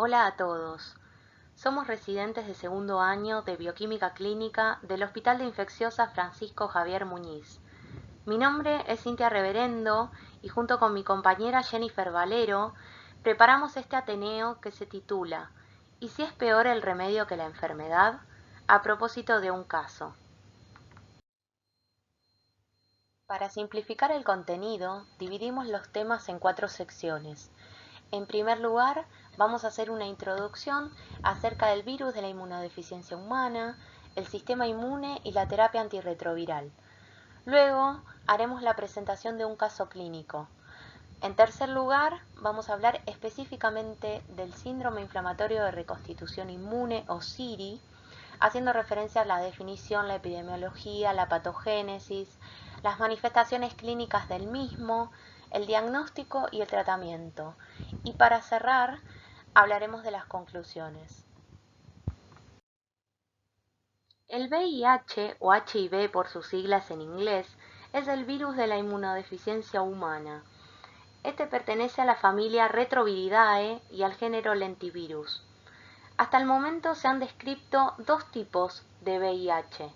Hola a todos. Somos residentes de segundo año de Bioquímica Clínica del Hospital de Infecciosas Francisco Javier Muñiz. Mi nombre es Cintia Reverendo y junto con mi compañera Jennifer Valero preparamos este ateneo que se titula ¿Y si es peor el remedio que la enfermedad? A propósito de un caso. Para simplificar el contenido, dividimos los temas en 4 secciones. En primer lugar, vamos a hacer una introducción acerca del virus de la inmunodeficiencia humana, el sistema inmune y la terapia antirretroviral. Luego, haremos la presentación de un caso clínico. En tercer lugar, vamos a hablar específicamente del síndrome inflamatorio de reconstitución inmune o SIRI, haciendo referencia a la definición, la epidemiología, la patogénesis, las manifestaciones clínicas del mismo, el diagnóstico y el tratamiento. Y para cerrar, hablaremos de las conclusiones. El VIH o HIV por sus siglas en inglés es el virus de la inmunodeficiencia humana. Este pertenece a la familia Retroviridae y al género Lentivirus. Hasta el momento se han descrito 2 tipos de VIH,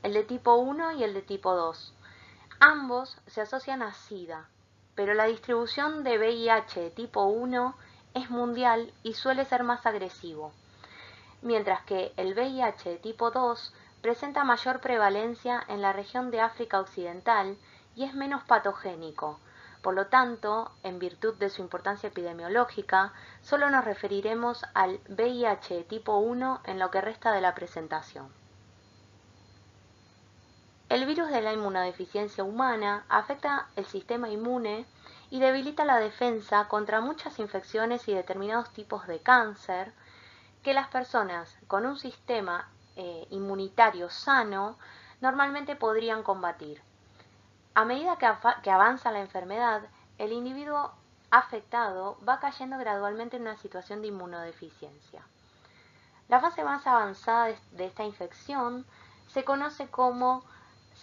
el de tipo 1 y el de tipo 2. Ambos se asocian a SIDA, pero la distribución de VIH de tipo 1 es mundial y suele ser más agresivo, mientras que el VIH de tipo 2 presenta mayor prevalencia en la región de África Occidental y es menos patogénico. Por lo tanto, en virtud de su importancia epidemiológica, solo nos referiremos al VIH de tipo 1 en lo que resta de la presentación. El virus de la inmunodeficiencia humana afecta el sistema inmune y debilita la defensa contra muchas infecciones y determinados tipos de cáncer que las personas con un sistema inmunitario sano normalmente podrían combatir. A medida que avanza la enfermedad, el individuo afectado va cayendo gradualmente en una situación de inmunodeficiencia. La fase más avanzada de esta infección se conoce como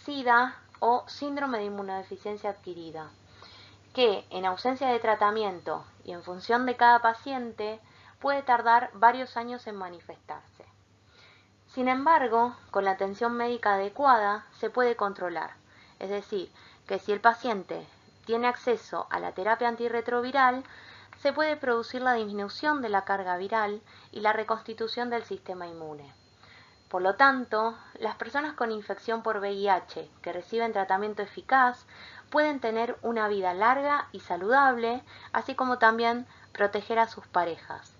SIDA o síndrome de inmunodeficiencia adquirida, que en ausencia de tratamiento y en función de cada paciente puede tardar varios años en manifestarse. Sin embargo, con la atención médica adecuada se puede controlar, es decir, que si el paciente tiene acceso a la terapia antirretroviral, se puede producir la disminución de la carga viral y la reconstitución del sistema inmune. Por lo tanto, las personas con infección por VIH que reciben tratamiento eficaz pueden tener una vida larga y saludable, así como también proteger a sus parejas.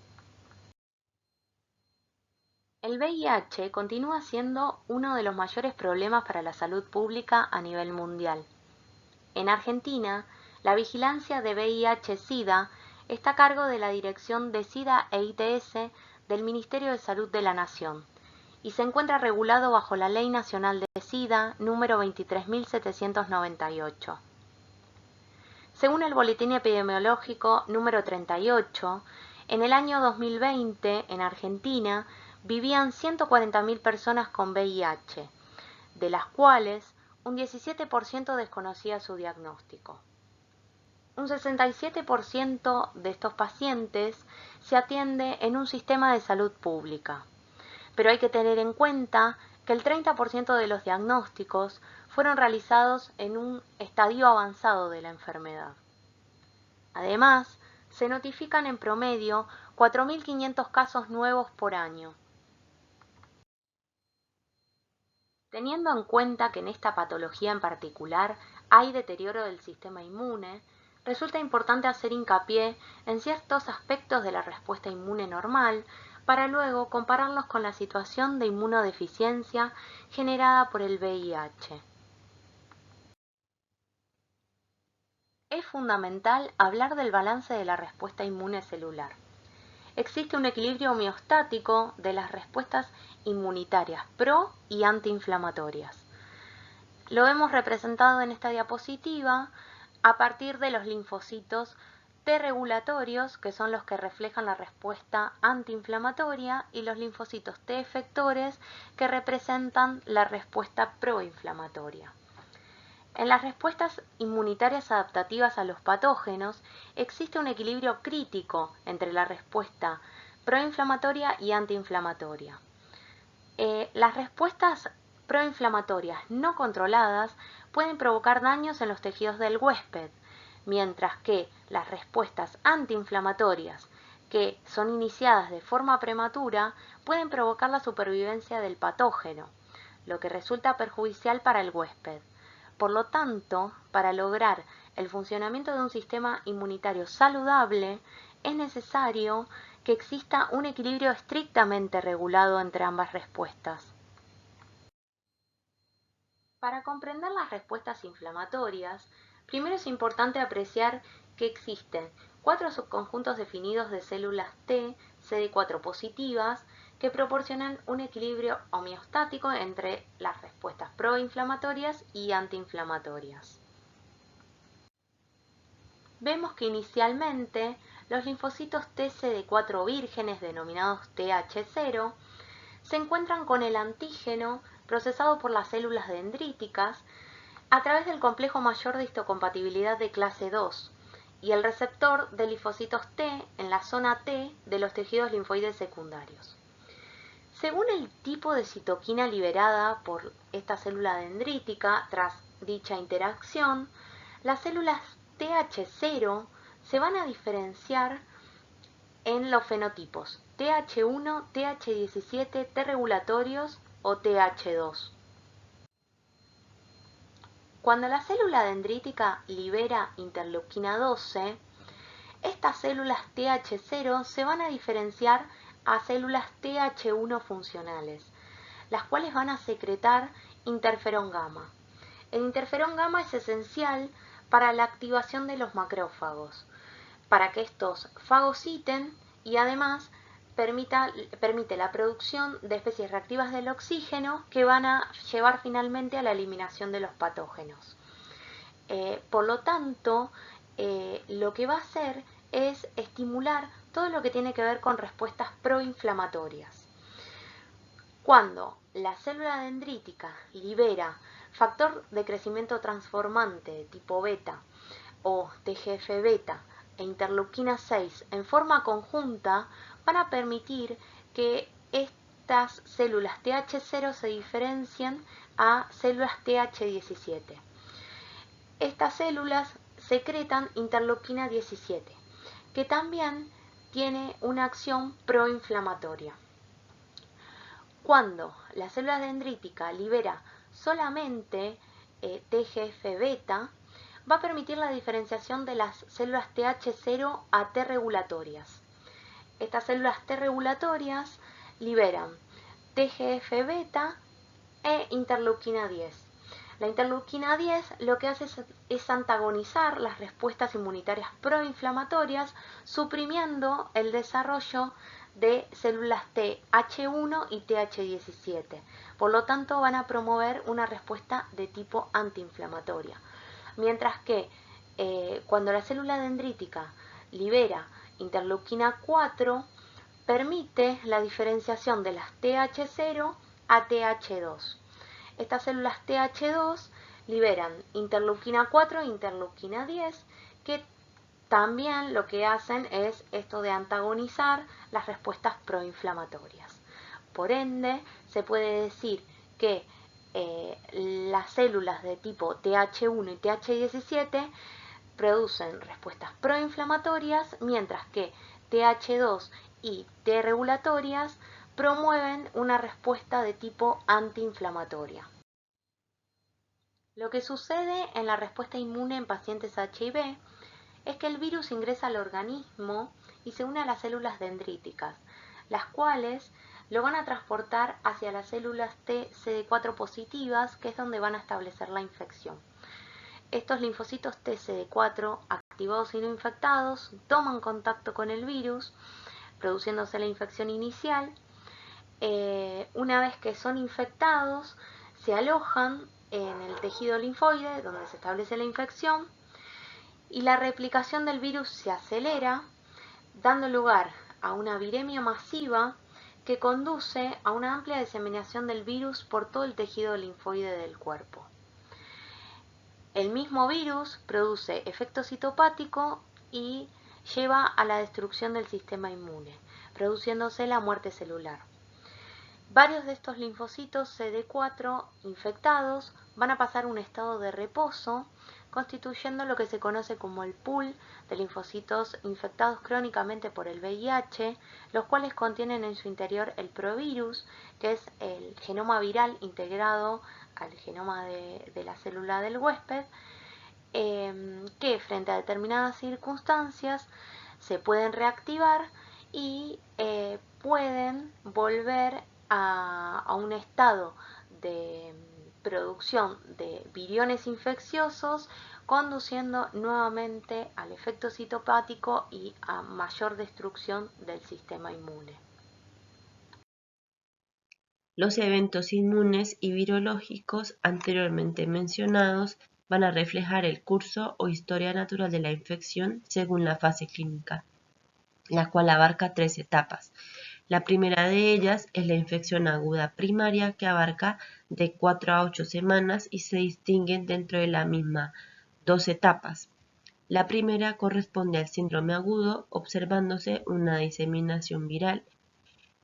El VIH continúa siendo uno de los mayores problemas para la salud pública a nivel mundial. En Argentina, la vigilancia de VIH-Sida está a cargo de la Dirección de SIDA e ITS del Ministerio de Salud de la Nación y se encuentra regulado bajo la Ley Nacional de SIDA número 23.798. Según el Boletín Epidemiológico número 38, en el año 2020 en Argentina vivían 140.000 personas con VIH, de las cuales un 17% desconocía su diagnóstico. Un 67% de estos pacientes se atiende en un sistema de salud pública, pero hay que tener en cuenta que el 30% de los diagnósticos fueron realizados en un estadio avanzado de la enfermedad. Además, se notifican en promedio 4.500 casos nuevos por año. Teniendo en cuenta que en esta patología en particular hay deterioro del sistema inmune, resulta importante hacer hincapié en ciertos aspectos de la respuesta inmune normal para luego compararlos con la situación de inmunodeficiencia generada por el VIH. Es fundamental hablar del balance de la respuesta inmune celular. Existe un equilibrio homeostático de las respuestas inmunitarias pro y antiinflamatorias. Lo hemos representado en esta diapositiva a partir de los linfocitos T regulatorios, que son los que reflejan la respuesta antiinflamatoria, y los linfocitos T efectores, que representan la respuesta proinflamatoria. En las respuestas inmunitarias adaptativas a los patógenos existe un equilibrio crítico entre la respuesta proinflamatoria y antiinflamatoria. Las respuestas proinflamatorias no controladas pueden provocar daños en los tejidos del huésped, mientras que las respuestas antiinflamatorias, que son iniciadas de forma prematura, pueden provocar la supervivencia del patógeno, lo que resulta perjudicial para el huésped. Por lo tanto, para lograr el funcionamiento de un sistema inmunitario saludable, es necesario que exista un equilibrio estrictamente regulado entre ambas respuestas. Para comprender las respuestas inflamatorias, primero es importante apreciar que existen 4 subconjuntos definidos de células T, CD4 positivas, que proporcionan un equilibrio homeostático entre las respuestas proinflamatorias y antiinflamatorias. Vemos que inicialmente los linfocitos TCD4 vírgenes, denominados TH0, se encuentran con el antígeno procesado por las células dendríticas a través del complejo mayor de histocompatibilidad de clase 2 y el receptor de linfocitos T en la zona T de los tejidos linfoides secundarios. Según el tipo de citoquina liberada por esta célula dendrítica tras dicha interacción, las células TH0 se van a diferenciar en los fenotipos TH1, TH17, T regulatorios o TH2. Cuando la célula dendrítica libera interleuquina 12, estas células TH0 se van a diferenciar a células TH1 funcionales, las cuales van a secretar interferón gamma. El interferón gamma es esencial para la activación de los macrófagos, para que estos fagociten y además permite la producción de especies reactivas del oxígeno que van a llevar finalmente a la eliminación de los patógenos. Por lo tanto, lo que va a hacer es estimular todo lo que tiene que ver con respuestas proinflamatorias. Cuando la célula dendrítica libera factor de crecimiento transformante de tipo beta o TGF-beta e interleuquina 6 en forma conjunta, van a permitir que estas células TH0 se diferencien a células TH17. Estas células secretan interleuquina 17, que también tiene una acción proinflamatoria. Cuando la célula dendrítica libera solamente TGF-beta, va a permitir la diferenciación de las células TH0 a T regulatorias. Estas células T regulatorias liberan TGF-beta e interleuquina 10. La interleuquina 10 lo que hace es antagonizar las respuestas inmunitarias proinflamatorias, suprimiendo el desarrollo de células TH1 y TH17. Por lo tanto, van a promover una respuesta de tipo antiinflamatoria. Mientras que cuando la célula dendrítica libera interleuquina 4, permite la diferenciación de las TH0 a TH2. Estas células TH2 liberan interleuquina 4 e interleuquina 10, que también lo que hacen es esto de antagonizar las respuestas proinflamatorias. Por ende, se puede decir que las células de tipo TH1 y TH17 producen respuestas proinflamatorias, mientras que TH2 y T regulatorias promueven una respuesta de tipo antiinflamatoria. Lo que sucede en la respuesta inmune en pacientes HIV es que el virus ingresa al organismo y se une a las células dendríticas, las cuales lo van a transportar hacia las células TCD4 positivas, que es donde van a establecer la infección. Estos linfocitos TCD4, activados y no infectados, toman contacto con el virus, produciéndose la infección inicial. Una vez que son infectados, se alojan en el tejido linfoide, donde se establece la infección, y la replicación del virus se acelera, dando lugar a una viremia masiva que conduce a una amplia diseminación del virus por todo el tejido linfoide del cuerpo. El mismo virus produce efecto citopático y lleva a la destrucción del sistema inmune. produciéndose la muerte celular. Varios de estos linfocitos CD4 infectados van a pasar a un estado de reposo, constituyendo lo que se conoce como el pool de linfocitos infectados crónicamente por el VIH, los cuales contienen en su interior el provirus, que es el genoma viral integrado al genoma de la célula del huésped, que frente a determinadas circunstancias se pueden reactivar y pueden volver a un estado de producción de viriones infecciosos, conduciendo nuevamente al efecto citopático y a mayor destrucción del sistema inmune. Los eventos inmunes y virológicos anteriormente mencionados van a reflejar el curso o historia natural de la infección según la fase clínica, la cual abarca 3 etapas. La primera de ellas es la infección aguda primaria, que abarca de 4 a 8 semanas y se distinguen dentro de la misma 2 etapas. La primera corresponde al síndrome agudo, observándose una diseminación viral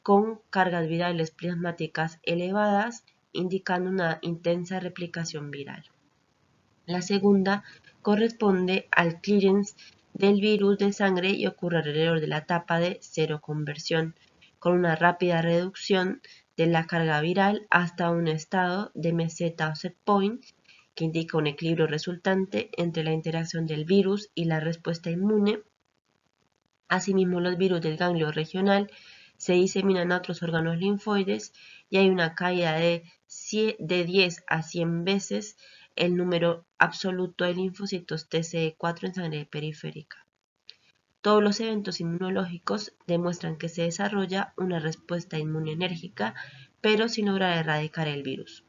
con cargas virales plasmáticas elevadas, indicando una intensa replicación viral. La segunda corresponde al clearance del virus de sangre y ocurre alrededor de la etapa de seroconversión, con una rápida reducción de la carga viral hasta un estado de meseta o set point, que indica un equilibrio resultante entre la interacción del virus y la respuesta inmune. Asimismo, los virus del ganglio regional se diseminan a otros órganos linfoides y hay una caída de 10 a 100 veces el número absoluto de linfocitos TCD4 en sangre periférica. Todos los eventos inmunológicos demuestran que se desarrolla una respuesta inmune enérgica, pero sin lograr erradicar el virus.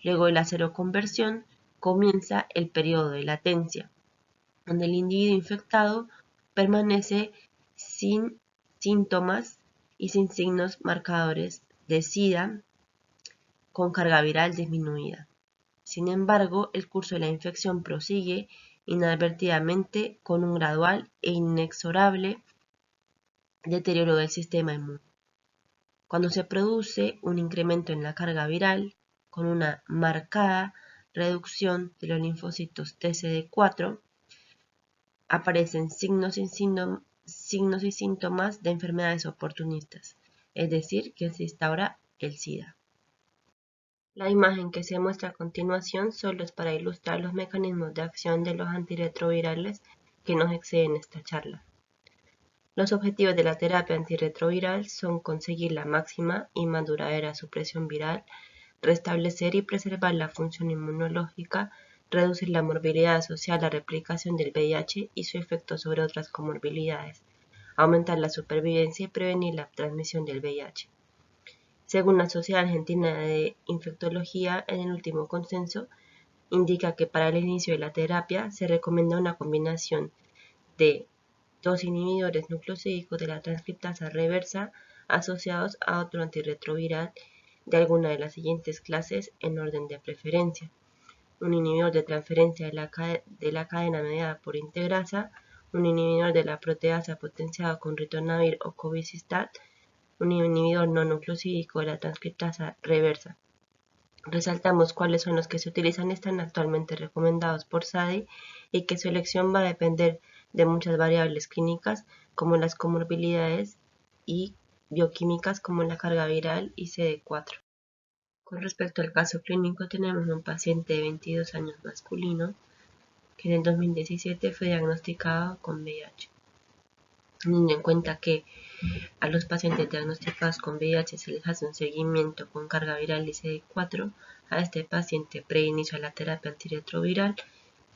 Luego de la seroconversión comienza el periodo de latencia, donde el individuo infectado permanece sin síntomas y sin signos marcadores de SIDA, con carga viral disminuida. Sin embargo, el curso de la infección prosigue inadvertidamente con un gradual e inexorable deterioro del sistema inmune. Cuando se produce un incremento en la carga viral, con una marcada reducción de los linfocitos TCD4, aparecen signos y síntomas de enfermedades oportunistas, es decir, que se instaura el SIDA. La imagen que se muestra a continuación solo es para ilustrar los mecanismos de acción de los antirretrovirales que nos exceden esta charla. Los objetivos de la terapia antirretroviral son conseguir la máxima y más duradera supresión viral, restablecer y preservar la función inmunológica, reducir la morbilidad asociada a la replicación del VIH y su efecto sobre otras comorbilidades, aumentar la supervivencia y prevenir la transmisión del VIH. Según la Sociedad Argentina de Infectología, en el último consenso, indica que para el inicio de la terapia se recomienda una combinación de 2 inhibidores nucleosídicos de la transcriptasa reversa asociados a otro antirretroviral de alguna de las siguientes clases en orden de preferencia: un inhibidor de transferencia de la cadena mediada por integrasa, un inhibidor de la proteasa potenciado con ritonavir o cobicistat, un inhibidor no nucleosídico de la transcriptasa reversa. Resaltamos cuáles son los que se utilizan, están actualmente recomendados por SADI y que su elección va a depender de muchas variables clínicas como las comorbilidades y bioquímicas como la carga viral y CD4. Con respecto al caso clínico, tenemos un paciente de 22 años masculino que en el 2017 fue diagnosticado con VIH. Teniendo en cuenta que a los pacientes diagnosticados con VIH se les hace un seguimiento con carga viral y CD4, a este paciente preinicio a la terapia antirretroviral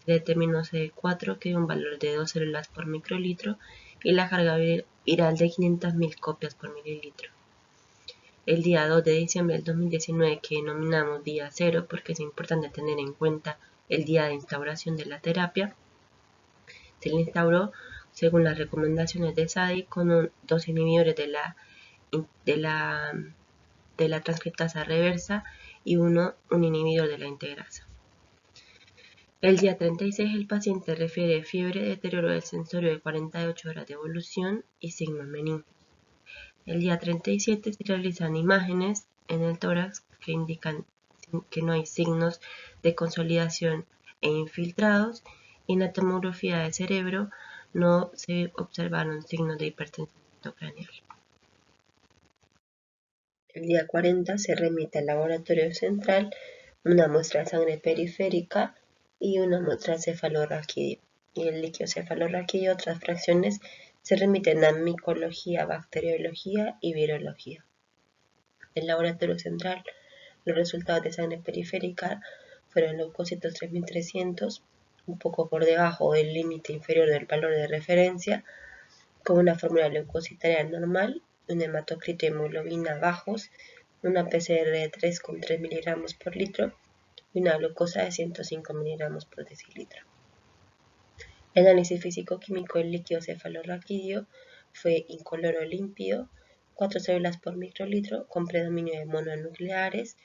se determinó CD4 que dio un valor de 2 células por microlitro y la carga viral de 500.000 copias por mililitro. El día 2 de diciembre del 2019, que denominamos día 0 porque es importante tener en cuenta el día de instauración de la terapia, se le instauró según las recomendaciones de SADI con 2 inhibidores de la transcriptasa reversa y un inhibidor de la integrasa. El día 36 el paciente refiere fiebre, deterioro del sensorio de 48 horas de evolución y signos meningios. El día 37 se realizan imágenes en el tórax que indican que no hay signos de consolidación e infiltrados, y en la tomografía de cerebro no se observaron signos de hipertensión craneal. El día 40 se remite al laboratorio central una muestra de sangre periférica y una muestra de cefalorraquídeo. Y el líquido cefalorraquídeo y otras fracciones se remiten a micología, bacteriología y virología. El laboratorio central, los resultados de sangre periférica fueron leucocitos 3300, un poco por debajo del límite inferior del valor de referencia, con una fórmula leucocitaria normal, un hematocrito y hemoglobina bajos, una PCR de 3,3 miligramos por litro y una glucosa de 105 miligramos por decilitro. El análisis físico-químico del líquido cefalorraquídeo fue incoloro límpido, 4 células por microlitro con predominio de mononucleares,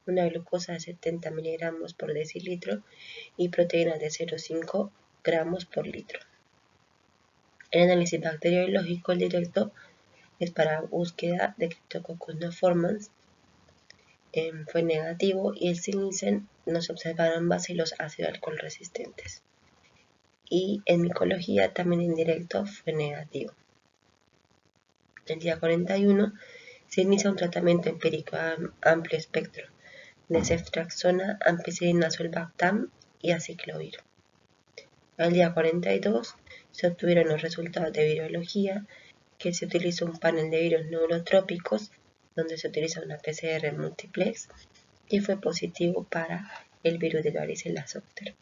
una glucosa de 70 miligramos por decilitro y proteínas de 0,5 gramos por litro. El análisis bacteriológico, el directo, es para búsqueda de Cryptococcus neoformans, fue negativo, y el Silicen no se observaron bacilos ácido alcohol resistentes. Y en micología también indirecto fue negativo. El día 41 se inicia un tratamiento empírico a amplio espectro de ceftriaxona, ampicilina, sulbactam y aciclovir. El día 42 se obtuvieron los resultados de virología, que se utilizó un panel de virus neurotrópicos donde se utiliza una PCR multiplex y fue positivo para el virus de varicela zoster.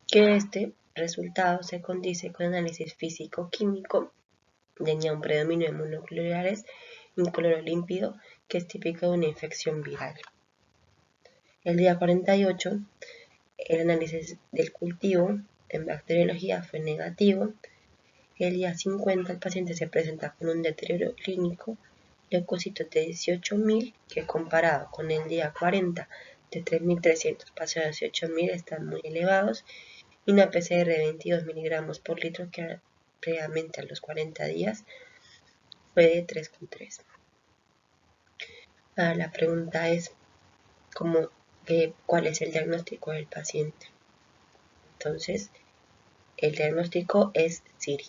Que este resultado se condice con análisis físico-químico, tenía un predominio de mononucleares incoloro límpido, que es típico de una infección viral. El día 48, el análisis del cultivo en bacteriología fue negativo. El día 50 el paciente se presenta con un deterioro clínico, leucocitos de 18.000, que comparado con el día 40 de 3.300 pasó a 18.000, están muy elevados, y una PCR de 22 miligramos por litro, que previamente a los 40 días fue de 3,3. Ahora la pregunta es ¿cuál es el diagnóstico del paciente? Entonces, el diagnóstico es SIRI.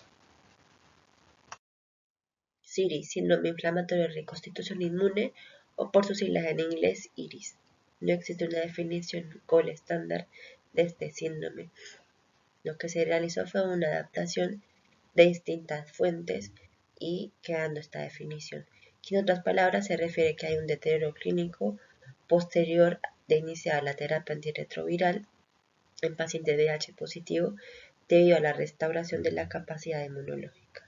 SIRI, síndrome inflamatorio de reconstitución inmune, o por sus siglas en inglés, IRIS. No existe una definición gold estándar de este síndrome. Lo que se realizó fue una adaptación de distintas fuentes y quedando esta definición, que en otras palabras se refiere que hay un deterioro clínico posterior de iniciar la terapia antirretroviral en pacientes VIH positivo debido a la restauración de la capacidad inmunológica.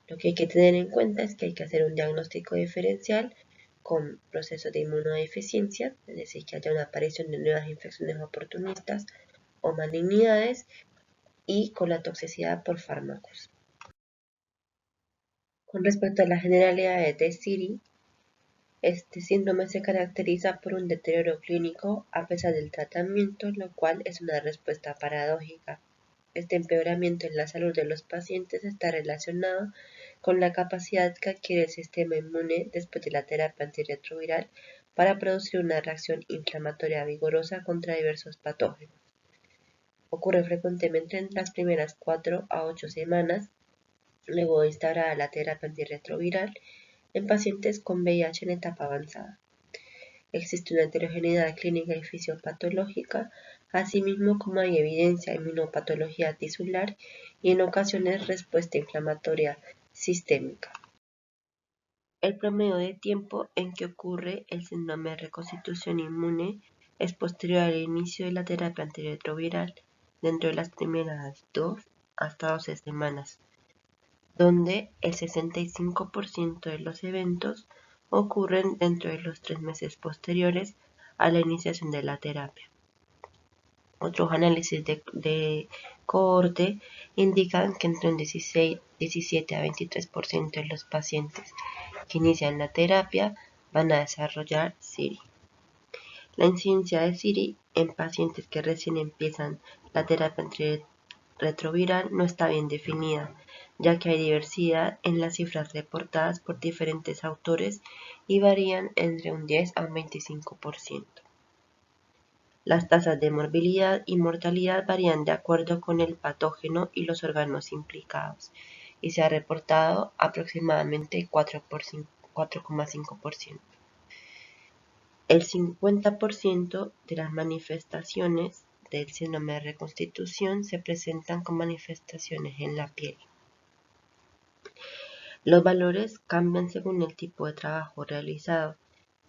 Lo que hay que tener en cuenta es que hay que hacer un diagnóstico diferencial con procesos de inmunodeficiencia, es decir, que haya una aparición de nuevas infecciones oportunistas o malignidades, y con la toxicidad por fármacos. Con respecto a las generalidades de SIRI, este síndrome se caracteriza por un deterioro clínico a pesar del tratamiento, lo cual es una respuesta paradójica. Este empeoramiento en la salud de los pacientes está relacionado con la capacidad que adquiere el sistema inmune después de la terapia antirretroviral para producir una reacción inflamatoria vigorosa contra diversos patógenos. Ocurre frecuentemente en las primeras 4 a 8 semanas luego de instaurada la terapia antirretroviral en pacientes con VIH en etapa avanzada. Existe una heterogeneidad clínica y fisiopatológica, asimismo como hay evidencia de inmunopatología tisular y en ocasiones respuesta inflamatoria sistémica. El promedio de tiempo en que ocurre el síndrome de reconstitución inmune es posterior al inicio de la terapia antirretroviral, dentro de las primeras 2 hasta 12 semanas, donde el 65% de los eventos ocurren dentro de los 3 meses posteriores a la iniciación de la terapia. Otros análisis de cohorte indican que entre un 17 a 23% de los pacientes que inician la terapia van a desarrollar SIRI. La incidencia de SIRI en pacientes que recién empiezan la terapia antirretroviral no está bien definida, ya que hay diversidad en las cifras reportadas por diferentes autores y varían entre un 10 a un 25%. Las tasas de morbilidad y mortalidad varían de acuerdo con el patógeno y los órganos implicados, y se ha reportado aproximadamente 4,5%. El 50% de las manifestaciones del síndrome de reconstitución se presentan con manifestaciones en la piel. Los valores cambian según el tipo de trabajo realizado.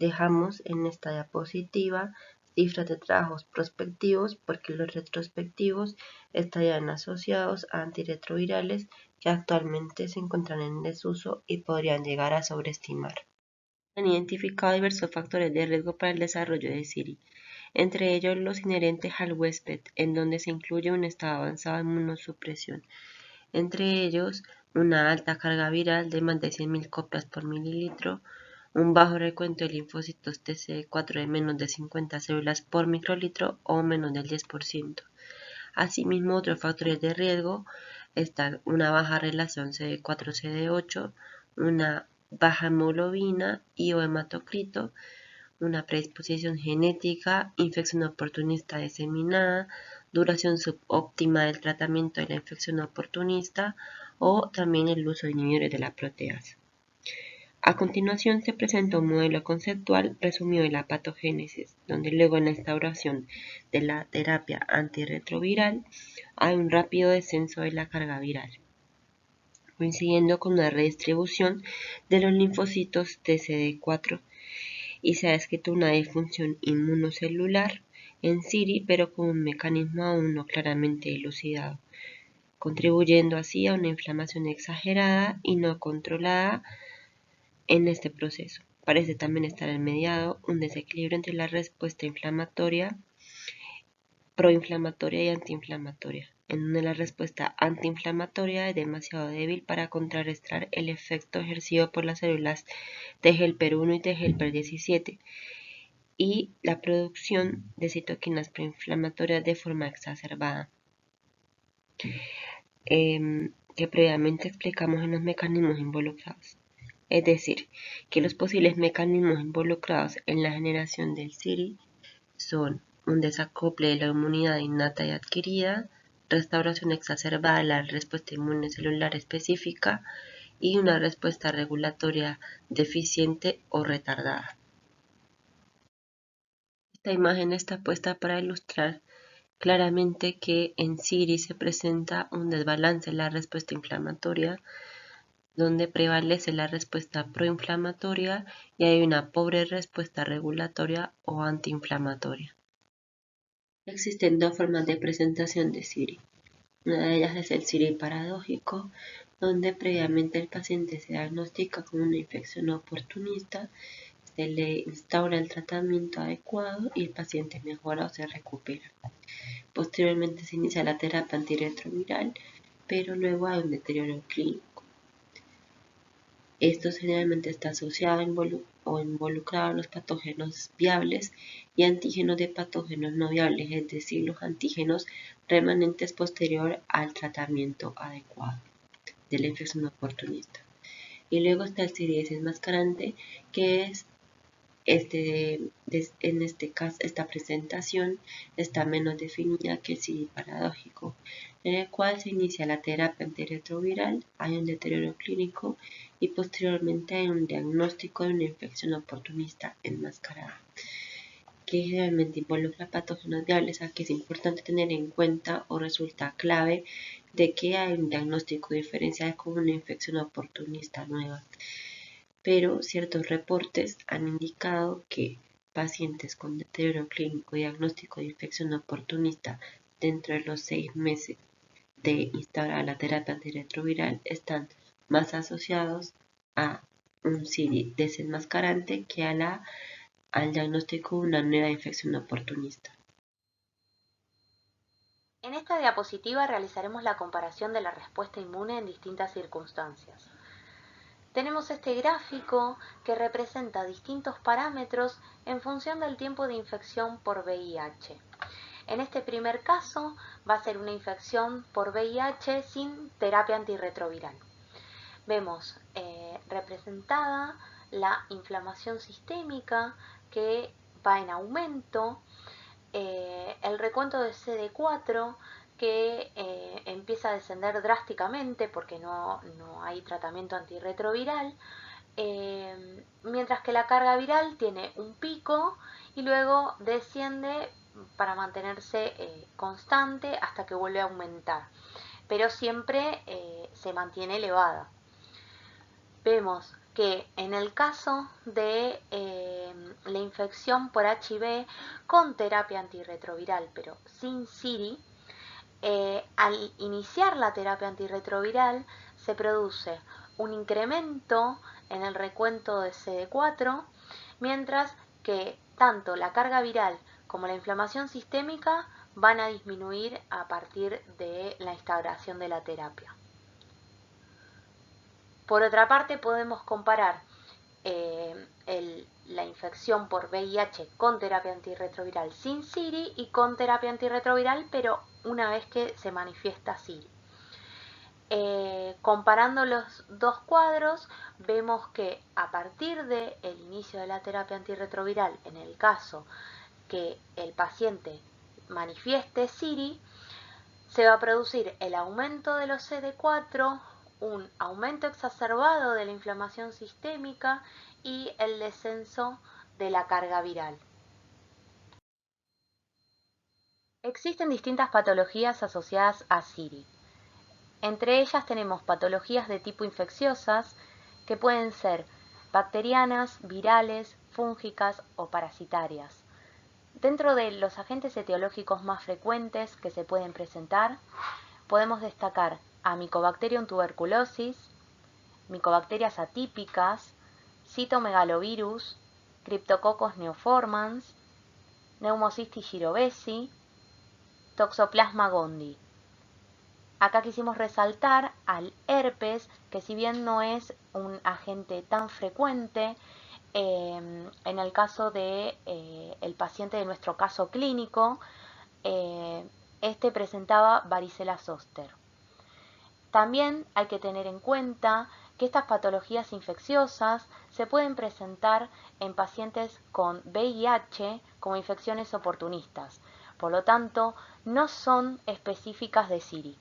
Dejamos en esta diapositiva cifras de trabajos prospectivos porque los retrospectivos estarían asociados a antirretrovirales que actualmente se encuentran en desuso y podrían llegar a sobreestimar. Se han identificado diversos factores de riesgo para el desarrollo de SIRI, entre ellos los inherentes al huésped, en donde se incluye un estado avanzado de inmunosupresión, entre ellos una alta carga viral de más de 100.000 copias por mililitro, un bajo recuento de linfocitos TCD4 de menos de 50 células por microlitro o menos del 10%. Asimismo, otros factores de riesgo están una baja relación CD4-CD8, una baja hemoglobina y o hematocrito, una predisposición genética, infección oportunista diseminada, duración subóptima del tratamiento de la infección oportunista o también el uso de inhibidores de la proteasa. A continuación se presenta un modelo conceptual resumido de la patogénesis, donde luego en la instauración de la terapia antirretroviral hay un rápido descenso de la carga viral, coincidiendo con una redistribución de los linfocitos TCD4 y se ha descrito una disfunción inmunocelular en SIRI, pero con un mecanismo aún no claramente elucidado, contribuyendo así a una inflamación exagerada y no controlada en este proceso. Parece también estar mediado un desequilibrio entre la respuesta inflamatoria, proinflamatoria y antiinflamatoria, en donde la respuesta antiinflamatoria es demasiado débil para contrarrestar el efecto ejercido por las células T helper 1 y T helper 17 y la producción de citoquinas proinflamatorias de forma exacerbada, que previamente explicamos en los mecanismos involucrados. Es decir, que los posibles mecanismos involucrados en la generación del SIRI son un desacople de la inmunidad innata y adquirida, restauración exacerbada de la respuesta inmune celular específica y una respuesta regulatoria deficiente o retardada. Esta imagen está puesta para ilustrar claramente que en SIRI se presenta un desbalance en la respuesta inflamatoria, donde prevalece la respuesta proinflamatoria y hay una pobre respuesta regulatoria o antiinflamatoria. Existen dos formas de presentación de SIRI. Una de ellas es el SIRI paradójico, donde previamente el paciente se diagnostica con una infección oportunista, se le instaura el tratamiento adecuado y el paciente mejora o se recupera. Posteriormente se inicia la terapia antirretroviral, pero luego hay un deterioro clínico. Esto generalmente está asociado o involucrado a los patógenos viables y antígenos de patógenos no viables, es decir, los antígenos remanentes posterior al tratamiento adecuado de la infección oportunista. Y luego está el SIRI desenmascarante, que es en este caso, esta presentación está menos definida que el SIRI paradójico, en el cual se inicia la terapia antirretroviral, hay un deterioro clínico y posteriormente hay un diagnóstico de una infección oportunista enmascarada, que generalmente involucra patógenos viables. Aquí es importante tener en cuenta o resulta clave de que hay un diagnóstico diferencial con una infección oportunista nueva. Pero ciertos reportes han indicado que pacientes con deterioro clínico y diagnóstico de infección oportunista dentro de los 6 meses de instaurar la terapia antirretroviral están más asociados a un SIRI desenmascarante que al diagnóstico de una nueva infección oportunista. En esta diapositiva realizaremos la comparación de la respuesta inmune en distintas circunstancias. Tenemos este gráfico que representa distintos parámetros en función del tiempo de infección por VIH. En este primer caso va a ser una infección por VIH sin terapia antirretroviral. Vemos representada la inflamación sistémica que va en aumento, el recuento de CD4 que empieza a descender drásticamente porque no hay tratamiento antirretroviral, mientras que la carga viral tiene un pico y luego desciende para mantenerse constante hasta que vuelve a aumentar, pero siempre se mantiene elevada. Vemos que en el caso de la infección por HIV con terapia antirretroviral pero sin SIRI, al iniciar la terapia antirretroviral se produce un incremento en el recuento de CD4, mientras que tanto la carga viral como la inflamación sistémica van a disminuir a partir de la instauración de la terapia. Por otra parte, podemos comparar la infección por VIH con terapia antirretroviral sin SIRI y con terapia antirretroviral, pero una vez que se manifiesta SIRI. Comparando los dos cuadros, vemos que a partir del inicio de la terapia antirretroviral, en el caso que el paciente manifieste SIRI, se va a producir el aumento de los CD4, un aumento exacerbado de la inflamación sistémica y el descenso de la carga viral. Existen distintas patologías asociadas a SIRI. Entre ellas tenemos patologías de tipo infecciosas, que pueden ser bacterianas, virales, fúngicas o parasitarias. Dentro de los agentes etiológicos más frecuentes que se pueden presentar, podemos destacar a Mycobacterium tuberculosis, micobacterias atípicas, citomegalovirus, Cryptococcus neoformans, Pneumocystis jirovesi, Toxoplasma gondii. Acá quisimos resaltar al herpes, que si bien no es un agente tan frecuente, en el caso de el paciente de nuestro caso clínico, este presentaba varicela zoster. También hay que tener en cuenta que estas patologías infecciosas se pueden presentar en pacientes con VIH como infecciones oportunistas, por lo tanto no son específicas de SIRI.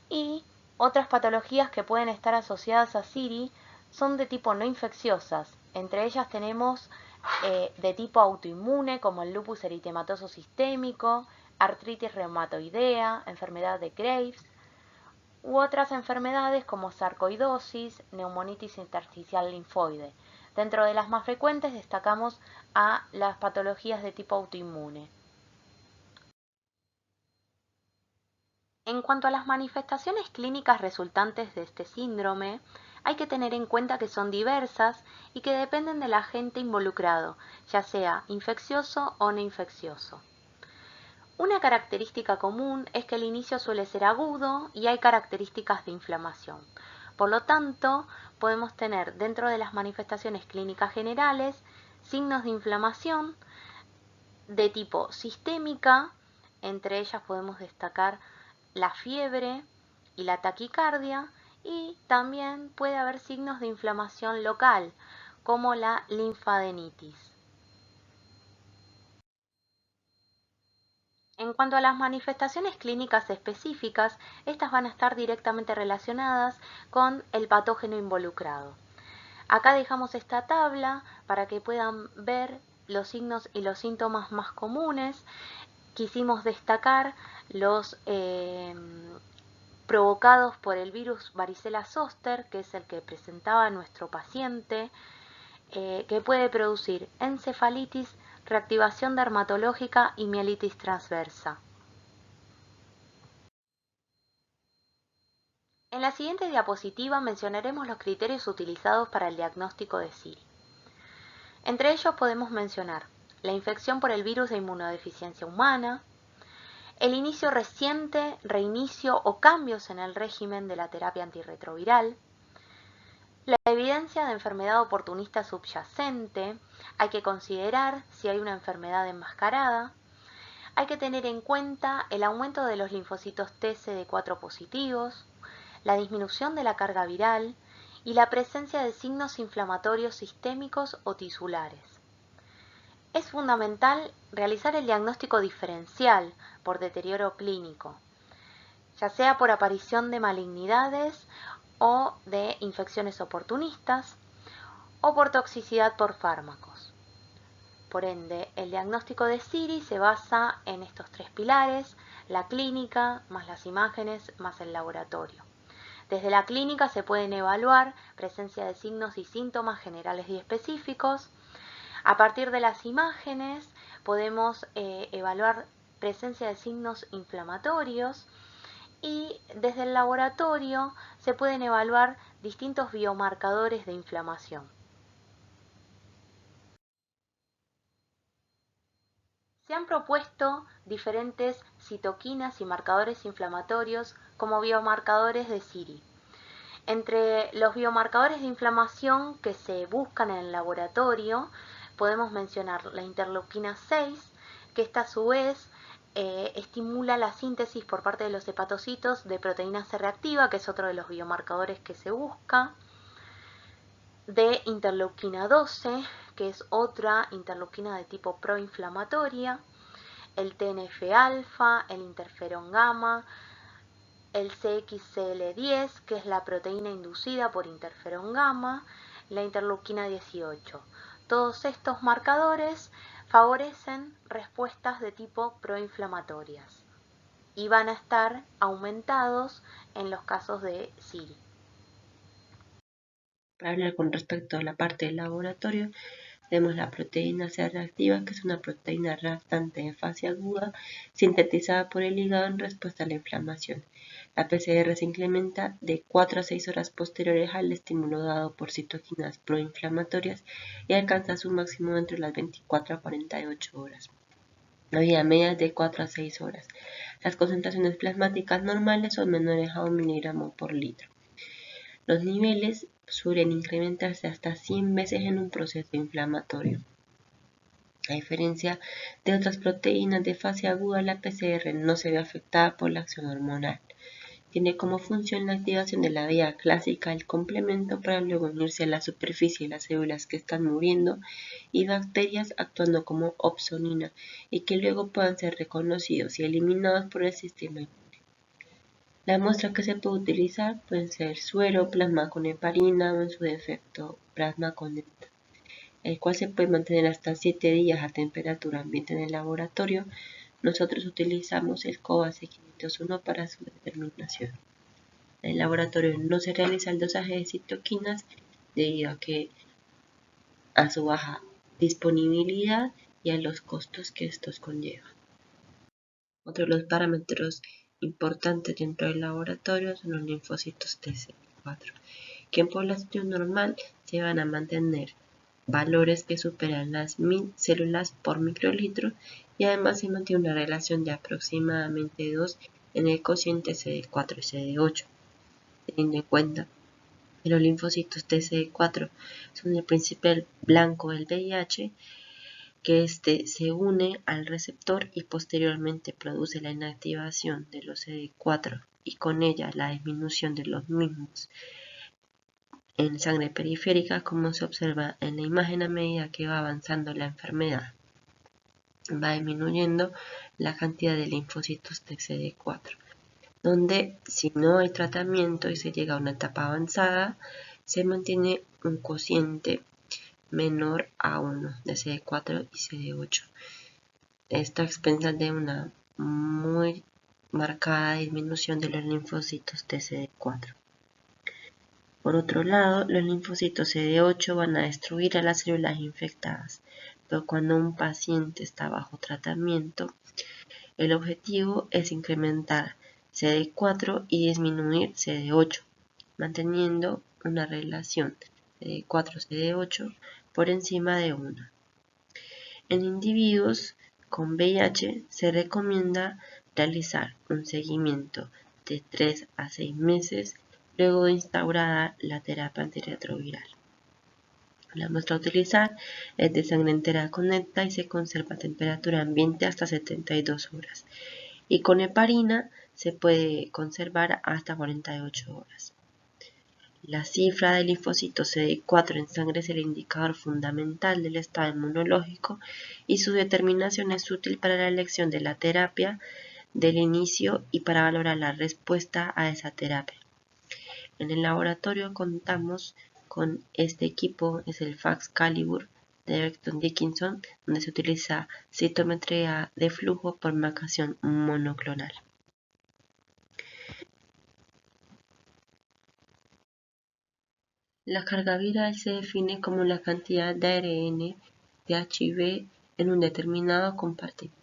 Y otras patologías que pueden estar asociadas a SIRI son de tipo no infecciosas. Entre ellas tenemos de tipo autoinmune como el lupus eritematoso sistémico, artritis reumatoidea, enfermedad de Graves, u otras enfermedades como sarcoidosis, neumonitis intersticial linfoide. Dentro de las más frecuentes destacamos a las patologías de tipo autoinmune. En cuanto a las manifestaciones clínicas resultantes de este síndrome, hay que tener en cuenta que son diversas y que dependen del agente involucrado, ya sea infeccioso o no infeccioso. Una característica común es que el inicio suele ser agudo y hay características de inflamación. Por lo tanto, podemos tener dentro de las manifestaciones clínicas generales signos de inflamación de tipo sistémica, entre ellas podemos destacar la fiebre y la taquicardia, y también puede haber signos de inflamación local, como la linfadenitis. En cuanto a las manifestaciones clínicas específicas, estas van a estar directamente relacionadas con el patógeno involucrado. Acá dejamos esta tabla para que puedan ver los signos y los síntomas más comunes. Quisimos destacar los provocados por el virus varicela zoster, que es el que presentaba nuestro paciente, que puede producir encefalitis, reactivación dermatológica y mielitis transversa. En la siguiente diapositiva mencionaremos los criterios utilizados para el diagnóstico de SIRI. Entre ellos podemos mencionar la infección por el virus de inmunodeficiencia humana, el inicio reciente, reinicio o cambios en el régimen de la terapia antirretroviral, la evidencia de enfermedad oportunista subyacente, hay que considerar si hay una enfermedad enmascarada, hay que tener en cuenta el aumento de los linfocitos T CD4 positivos, la disminución de la carga viral y la presencia de signos inflamatorios sistémicos o tisulares. Es fundamental realizar el diagnóstico diferencial por deterioro clínico, ya sea por aparición de malignidades o de infecciones oportunistas o por toxicidad por fármacos. Por ende, el diagnóstico de CIRI se basa en estos tres pilares: la clínica, más las imágenes, más el laboratorio. Desde la clínica se pueden evaluar presencia de signos y síntomas generales y específicos. A partir de las imágenes podemos evaluar presencia de signos inflamatorios, y desde el laboratorio se pueden evaluar distintos biomarcadores de inflamación. Se han propuesto diferentes citoquinas y marcadores inflamatorios como biomarcadores de CIRI. Entre los biomarcadores de inflamación que se buscan en el laboratorio podemos mencionar la interleuquina 6, que esta a su vez estimula la síntesis por parte de los hepatocitos de proteína C reactiva, que es otro de los biomarcadores que se busca, de interleuquina 12, que es otra interleuquina de tipo proinflamatoria, el TNF-alfa, el interferón gamma, el CXCL10, que es la proteína inducida por interferón gamma, la interleuquina 18. Todos estos marcadores favorecen respuestas de tipo proinflamatorias y van a estar aumentados en los casos de CIRI. Para hablar con respecto a la parte del laboratorio, tenemos la proteína C reactiva, que es una proteína reactante en fase aguda sintetizada por el hígado en respuesta a la inflamación. La PCR se incrementa de 4 a 6 horas posteriores al estímulo dado por citoquinas proinflamatorias y alcanza su máximo entre las 24 a 48 horas. La vida media es de 4 a 6 horas. Las concentraciones plasmáticas normales son menores a 1 miligramo por litro. Los niveles suelen incrementarse hasta 100 veces en un proceso inflamatorio. A diferencia de otras proteínas de fase aguda, la PCR no se ve afectada por la acción hormonal. Tiene como función la activación de la vía clásica del complemento para luego unirse a la superficie de las células que están muriendo y bacterias actuando como opsonina y que luego puedan ser reconocidos y eliminados por el sistema inmune. La muestra que se puede utilizar pueden ser suero, plasma con heparina o en su defecto plasma con neta, el cual se puede mantener hasta 7 días a temperatura ambiente en el laboratorio. Nosotros utilizamos el COBAS 501 para su determinación. En el laboratorio no se realiza el dosaje de citoquinas debido a su baja disponibilidad y a los costos que estos conllevan. Otro de los parámetros importantes dentro del laboratorio son los linfocitos TCD4, que en población normal se van a mantener valores que superan las 1000 células por microlitro y además se mantiene una relación de aproximadamente 2 en el cociente CD4 y CD8, teniendo en cuenta que los linfocitos TCD4 son el principal blanco del VIH, que éste se une al receptor y posteriormente produce la inactivación de los CD4 y con ella la disminución de los mismos en sangre periférica, como se observa en la imagen. A medida que va avanzando la enfermedad, va disminuyendo la cantidad de linfocitos TCD4, donde si no hay tratamiento y se llega a una etapa avanzada, se mantiene un cociente menor a 1 de CD4 y CD8. Esto a expensas de una muy marcada disminución de los linfocitos TCD4. Por otro lado, los linfocitos CD8 van a destruir a las células infectadas, pero cuando un paciente está bajo tratamiento, el objetivo es incrementar CD4 y disminuir CD8, manteniendo una relación CD4-CD8 por encima de 1. En individuos con VIH se recomienda realizar un seguimiento de 3 a 6 meses luego de instaurada la terapia antirretroviral. La muestra a utilizar es de sangre entera con Conecta y se conserva a temperatura ambiente hasta 72 horas. Y con heparina se puede conservar hasta 48 horas. La cifra del linfocito CD4 en sangre es el indicador fundamental del estado inmunológico y su determinación es útil para la elección de la terapia del inicio y para valorar la respuesta a esa terapia. En el laboratorio contamos con este equipo, es el FACS-Calibre de Becton Dickinson, donde se utiliza citometría de flujo por marcación monoclonal. La carga viral se define como la cantidad de ARN de HIV en un determinado compartimento.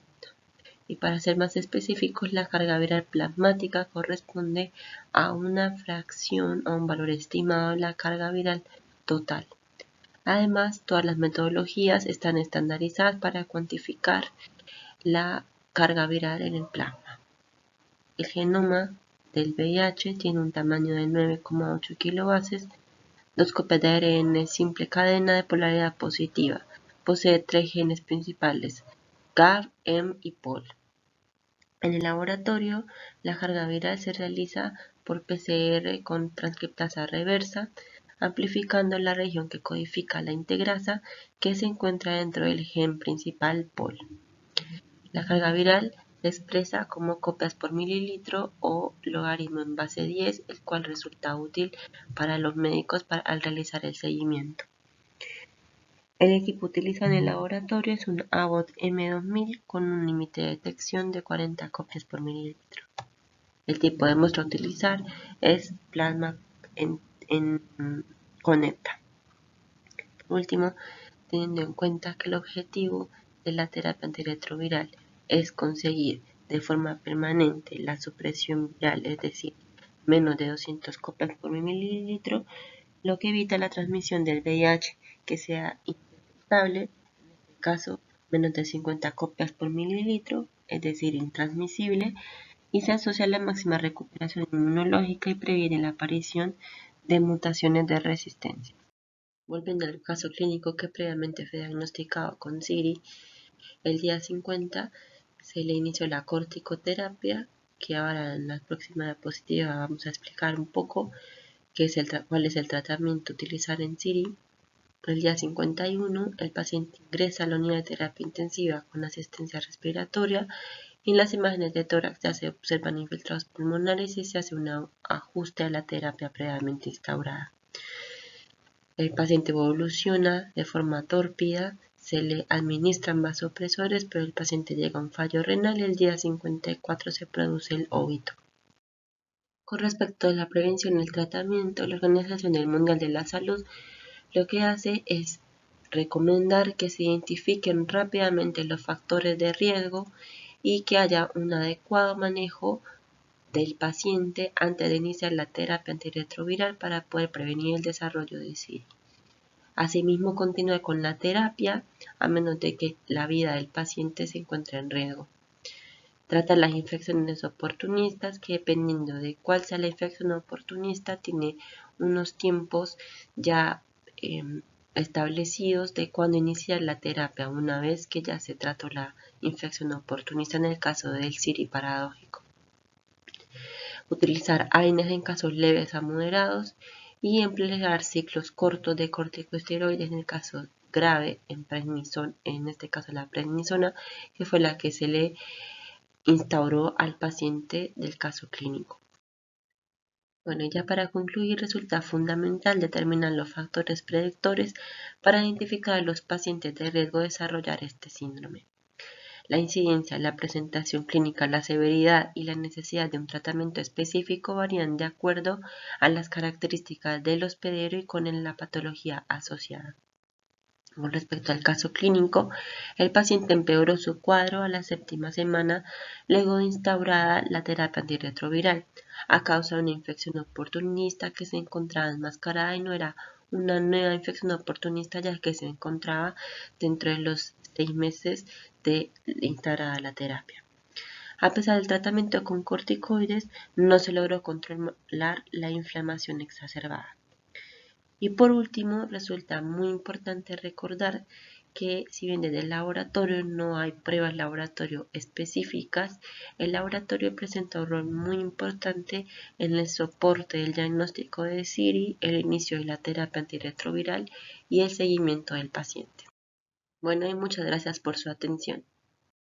Y para ser más específicos, la carga viral plasmática corresponde a una fracción o un valor estimado de la carga viral total. Además, todas las metodologías están estandarizadas para cuantificar la carga viral en el plasma. El genoma del VIH tiene un tamaño de 9,8 kilobases, 2 copias de ARN simple cadena de polaridad positiva. Posee 3 genes principales, GAV, M y POL. En el laboratorio, la carga viral se realiza por PCR con transcriptasa reversa, amplificando la región que codifica la integrasa que se encuentra dentro del gen principal POL. La carga viral se expresa como copias por mililitro o logaritmo en base 10, el cual resulta útil para los médicos al realizar el seguimiento. El equipo utilizado en el laboratorio es un Abbott M2000 con un límite de detección de 40 copias por mililitro. El tipo de muestra a utilizar es plasma Conecta. Por último, teniendo en cuenta que el objetivo de la terapia antirretroviral es conseguir de forma permanente la supresión viral, es decir, menos de 200 copias por mililitro, lo que evita la transmisión del VIH que sea indetectable, en este caso menos de 50 copias por mililitro, es decir, intransmisible, y se asocia a la máxima recuperación inmunológica y previene la aparición de mutaciones de resistencia. Volviendo al caso clínico que previamente fue diagnosticado con CIRI, el día 50 se le inició la corticoterapia, que ahora en la próxima diapositiva vamos a explicar un poco cuál es el tratamiento a utilizar en CIRI. El día 51 el paciente ingresa a la unidad de terapia intensiva con asistencia respiratoria y en las imágenes de tórax ya se observan infiltrados pulmonares y se hace un ajuste a la terapia previamente instaurada. El paciente evoluciona de forma tórpida, se le administran vasopresores, pero el paciente llega a un fallo renal y el día 54 se produce el óbito. Con respecto a la prevención y el tratamiento, la Organización Mundial de la Salud lo que hace es recomendar que se identifiquen rápidamente los factores de riesgo y que haya un adecuado manejo del paciente antes de iniciar la terapia antirretroviral para poder prevenir el desarrollo de SIDA. Asimismo, continúe con la terapia a menos de que la vida del paciente se encuentre en riesgo. Trata las infecciones oportunistas, que dependiendo de cuál sea la infección oportunista, tiene unos tiempos ya establecidos de cuándo iniciar la terapia, una vez que ya se trató la infección oportunista en el caso del CIRI paradójico. Utilizar AINES en casos leves a moderados y emplear ciclos cortos de corticosteroides en el caso grave en este caso la prednisona, que fue la que se le instauró al paciente del caso clínico. Bueno, ya para concluir, resulta fundamental determinar los factores predictores para identificar a los pacientes de riesgo de desarrollar este síndrome. La incidencia, la presentación clínica, la severidad y la necesidad de un tratamiento específico varían de acuerdo a las características del hospedero y con la patología asociada. Con respecto al caso clínico, el paciente empeoró su cuadro a la 7ª semana luego de instaurada la terapia antirretroviral a causa de una infección oportunista que se encontraba enmascarada y no era una nueva infección oportunista, ya que se encontraba dentro de los 6 meses de instaurada la terapia. A pesar del tratamiento con corticoides, no se logró controlar la inflamación exacerbada. Y por último, resulta muy importante recordar que si bien desde el laboratorio no hay pruebas laboratorio específicas, el laboratorio presenta un rol muy importante en el soporte del diagnóstico de SIRI, el inicio de la terapia antirretroviral y el seguimiento del paciente. Bueno, y muchas gracias por su atención.